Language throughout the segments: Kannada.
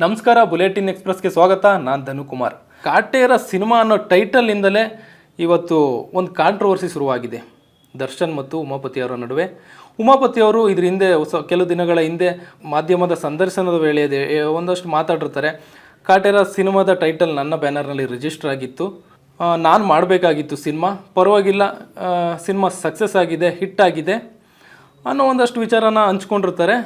ನಮಸ್ಕಾರ, ಬುಲೆಟಿನ್ ಎಕ್ಸ್ಪ್ರೆಸ್ಗೆ ಸ್ವಾಗತ. ನಾನು ಧನುಕುಮಾರ್. ಕಾಟೇರ ಸಿನಿಮಾ ಅನ್ನೋ ಟೈಟಲಿಂದಲೇ ಇವತ್ತು ಒಂದು ಕಾಂಟ್ರವರ್ಸಿ ಶುರುವಾಗಿದೆ ದರ್ಶನ್ ಮತ್ತು ಉಮಾಪತಿಯವರ ನಡುವೆ. ಉಮಾಪತಿಯವರು ಇದ್ರ ಹಿಂದೆ ಕೆಲವು ದಿನಗಳ ಹಿಂದೆ ಮಾಧ್ಯಮದ ಸಂದರ್ಶನದ ವೇಳೆಯದೇ ಒಂದಷ್ಟು ಮಾತಾಡಿರ್ತಾರೆ. ಕಾಟೇರ ಸಿನಿಮಾದ ಟೈಟಲ್ ನನ್ನ ಬ್ಯಾನರ್ನಲ್ಲಿ ರಿಜಿಸ್ಟರ್ ಆಗಿತ್ತು, ನಾನು ಮಾಡಬೇಕಾಗಿತ್ತು ಸಿನಿಮಾ, ಪರವಾಗಿಲ್ಲ, ಸಿನಿಮಾ ಸಕ್ಸಸ್ ಆಗಿದೆ, ಹಿಟ್ ಆಗಿದೆ ಅನ್ನೋ ಒಂದಷ್ಟು ವಿಚಾರನ ಹಂಚ್ಕೊಂಡಿರ್ತಾರೆ.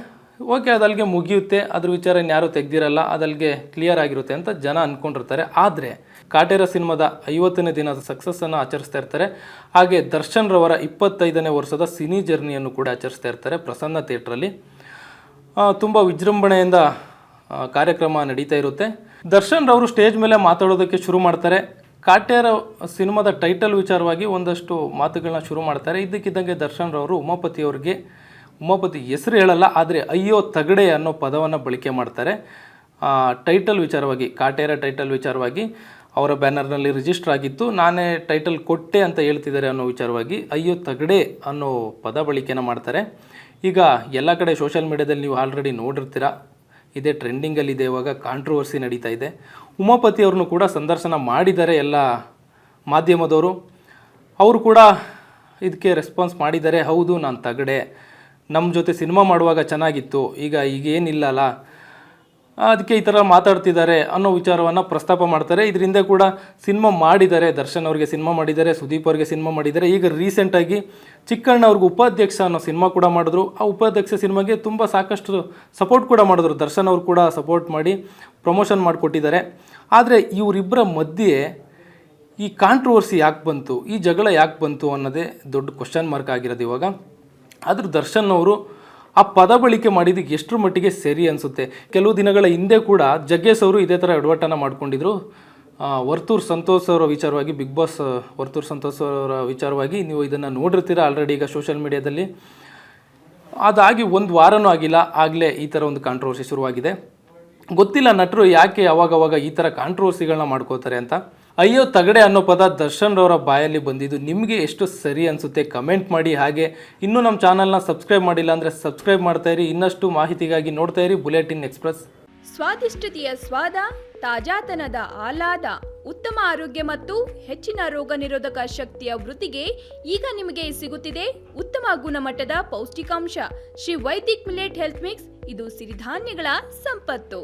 ಓಕೆ, ಅದಲ್ಲಿಗೆ ಮುಗಿಯುತ್ತೆ, ಅದ್ರ ವಿಚಾರ ಇನ್ಯಾರೂ ತೆಗ್ದಿರಲ್ಲ, ಅದಲ್ಲಿಗೆ ಕ್ಲಿಯರ್ ಆಗಿರುತ್ತೆ ಅಂತ ಜನ ಅಂದ್ಕೊಂಡಿರ್ತಾರೆ. ಆದರೆ ಕಾಟೇರ ಸಿನಿಮಾದ 50ನೇ ದಿನದ ಸಕ್ಸಸ್ಸನ್ನು ಆಚರಿಸ್ತಾ ಇರ್ತಾರೆ. ಹಾಗೆ ದರ್ಶನ್ ರವರ 25ನೇ ವರ್ಷದ ಸಿನಿ ಜರ್ನಿಯನ್ನು ಕೂಡ ಆಚರಿಸ್ತಾ ಇರ್ತಾರೆ ಪ್ರಸನ್ನ ಥಿಯೇಟ್ರಲ್ಲಿ. ತುಂಬ ವಿಜೃಂಭಣೆಯಿಂದ ಕಾರ್ಯಕ್ರಮ ನಡೀತಾ ಇರುತ್ತೆ. ದರ್ಶನ್ ರವರು ಸ್ಟೇಜ್ ಮೇಲೆ ಮಾತಾಡೋದಕ್ಕೆ ಶುರು ಮಾಡ್ತಾರೆ. ಕಾಟೇರ ಸಿನಿಮಾದ ಟೈಟಲ್ ವಿಚಾರವಾಗಿ ಒಂದಷ್ಟು ಮಾತುಗಳನ್ನ ಶುರು ಮಾಡ್ತಾರೆ. ಇದ್ದಕ್ಕಿದ್ದಂಗೆ ದರ್ಶನ್ ರವರು ಉಮಾಪತಿ ಹೆಸರು ಹೇಳಲ್ಲ, ಆದರೆ ಅಯ್ಯೋ ತಗಡೆ ಅನ್ನೋ ಪದವನ್ನು ಬಳಕೆ ಮಾಡ್ತಾರೆ. ಟೈಟಲ್ ವಿಚಾರವಾಗಿ, ಕಾಟೇರ ಟೈಟಲ್ ವಿಚಾರವಾಗಿ ಅವರ ಬ್ಯಾನರ್ನಲ್ಲಿ ರಿಜಿಸ್ಟರ್ ಆಗಿತ್ತು, ನಾನೇ ಟೈಟಲ್ ಕೊಟ್ಟೆ ಅಂತ ಹೇಳ್ತಿದ್ದಾರೆ ಅನ್ನೋ ವಿಚಾರವಾಗಿ ಅಯ್ಯೋ ತಗಡೆ ಅನ್ನೋ ಪದ ಬಳಕೆನ ಮಾಡ್ತಾರೆ. ಈಗ ಎಲ್ಲ ಕಡೆ ಸೋಷಿಯಲ್ ಮೀಡಿಯಾದಲ್ಲಿ ನೀವು ಆಲ್ರೆಡಿ ನೋಡಿರ್ತೀರ, ಇದೇ ಟ್ರೆಂಡಿಂಗಲ್ಲಿದೆ, ಇವಾಗ ಕಾಂಟ್ರವರ್ಸಿ ನಡೀತಾ ಇದೆ. ಉಮಾಪತಿಯವ್ರನ್ನೂ ಕೂಡ ಸಂದರ್ಶನ ಮಾಡಿದ್ದಾರೆ ಎಲ್ಲ ಮಾಧ್ಯಮದವರು. ಅವರು ಕೂಡ ಇದಕ್ಕೆ ರೆಸ್ಪಾನ್ಸ್ ಮಾಡಿದ್ದಾರೆ. ಹೌದು, ನಾನು ತಗಡೆ, ನಮ್ಮ ಜೊತೆ ಸಿನಿಮಾ ಮಾಡುವಾಗ ಚೆನ್ನಾಗಿತ್ತು, ಈಗೇನಿಲ್ಲಲ್ಲ, ಅದಕ್ಕೆ ಈ ಥರ ಮಾತಾಡ್ತಿದ್ದಾರೆ ಅನ್ನೋ ವಿಚಾರವನ್ನು ಪ್ರಸ್ತಾಪ ಮಾಡ್ತಾರೆ. ಇದರಿಂದ ಕೂಡ ಸಿನಿಮಾ ಮಾಡಿದ್ದಾರೆ, ದರ್ಶನ್ ಅವ್ರಿಗೆ ಸಿನಿಮಾ ಮಾಡಿದ್ದಾರೆ, ಸುದೀಪ್ ಅವ್ರಿಗೆ ಸಿನಿಮಾ ಮಾಡಿದ್ದಾರೆ. ಈಗ ರೀಸೆಂಟಾಗಿ ಚಿಕ್ಕಣ್ಣ ಅವ್ರಿಗೆ ಉಪಾಧ್ಯಕ್ಷ ಅನ್ನೋ ಸಿನಿಮಾ ಕೂಡ ಮಾಡಿದ್ರು. ಆ ಉಪಾಧ್ಯಕ್ಷ ಸಿನಿಮಾಗೆ ತುಂಬ ಸಾಕಷ್ಟು ಸಪೋರ್ಟ್ ಕೂಡ ಮಾಡಿದ್ರು. ದರ್ಶನ್ ಅವರು ಕೂಡ ಸಪೋರ್ಟ್ ಮಾಡಿ ಪ್ರಮೋಷನ್ ಮಾಡಿಕೊಟ್ಟಿದ್ದಾರೆ. ಆದರೆ ಇವರಿಬ್ಬರ ಮಧ್ಯೆ ಈ ಕಾಂಟ್ರವರ್ಸಿ ಯಾಕೆ ಬಂತು, ಈ ಜಗಳ ಯಾಕೆ ಬಂತು ಅನ್ನೋದೇ ದೊಡ್ಡ ಕ್ವಶನ್ ಮಾರ್ಕ್ ಆಗಿರೋದು ಇವಾಗ. ಆದರೂ ದರ್ಶನ್ ಅವರು ಆ ಪದ ಬಳಕೆ ಮಾಡಿದ್ದಕ್ಕೆ ಎಷ್ಟರ ಮಟ್ಟಿಗೆ ಸರಿ ಅನಿಸುತ್ತೆ. ಕೆಲವು ದಿನಗಳ ಹಿಂದೆ ಕೂಡ ಜಗ್ಗೇಶ್ ಅವರು ಇದೇ ಥರ ಎಡವಟ್ಟನ್ನು ಮಾಡ್ಕೊಂಡಿದ್ರು. ವರ್ತೂರ್ ಸಂತೋಷ್ ಅವರ ವಿಚಾರವಾಗಿ, ಬಿಗ್ ಬಾಸ್ ವರ್ತೂರ್ ಸಂತೋಷ್ ಅವರ ವಿಚಾರವಾಗಿ ನೀವು ಇದನ್ನು ನೋಡಿರ್ತೀರ ಆಲ್ರೆಡಿ ಈಗ ಸೋಷಿಯಲ್ ಮೀಡಿಯಾದಲ್ಲಿ. ಅದಾಗಿ ಒಂದು ವಾರನೂ ಆಗಿಲ್ಲ, ಆಗಲೇ ಈ ಥರ ಒಂದು ಕಾಂಟ್ರವರ್ಸಿ ಶುರುವಾಗಿದೆ. ಗೊತ್ತಿಲ್ಲ ನಟರು ಯಾಕೆ ಅವಾಗವಾಗ ಈ ಥರ ಕಾಂಟ್ರವರ್ಸಿಗಳನ್ನ ಮಾಡ್ಕೋತಾರೆ ಅಂತ. ಅಯ್ಯೋ ತಗಡೆ ಅನ್ನೋ ಪದ ದರ್ಶನ್ ರವರ ಬಾಯಲ್ಲಿ ಬಂದಿದ್ದು ನಿಮಗೆ ಎಷ್ಟು ಸರಿ ಅನಿಸುತ್ತೆ ಕಮೆಂಟ್ ಮಾಡಿ. ಹಾಗೆ ಇನ್ನೂ ನಮ್ಮ ಚಾನಲ್ನ ಸಬ್ಸ್ಕ್ರೈಬ್ ಮಾಡಿಲ್ಲ ಅಂದರೆ ಸಬ್ಸ್ಕ್ರೈಬ್ ಮಾಡ್ತಾಯಿರಿ. ಇನ್ನಷ್ಟು ಮಾಹಿತಿಗಾಗಿ ನೋಡ್ತಾ ಇರಿ ಬುಲೆಟಿನ್ ಎಕ್ಸ್ಪ್ರೆಸ್. ಸ್ವಾದಿಷ್ಟತೆಯ ಸ್ವಾದ, ತಾಜಾತನದ ಆಹ್ಲಾದ, ಉತ್ತಮ ಆರೋಗ್ಯ ಮತ್ತು ಹೆಚ್ಚಿನ ರೋಗ ನಿರೋಧಕ ಶಕ್ತಿಯ ವೃದ್ಧಿಗೆ ಈಗ ನಿಮಗೆ ಸಿಗುತ್ತಿದೆ ಉತ್ತಮ ಗುಣಮಟ್ಟದ ಪೌಷ್ಟಿಕಾಂಶ. Shri Vaidik millet health mix, ಇದು ಸಿರಿಧಾನ್ಯಗಳ ಸಂಪತ್ತು.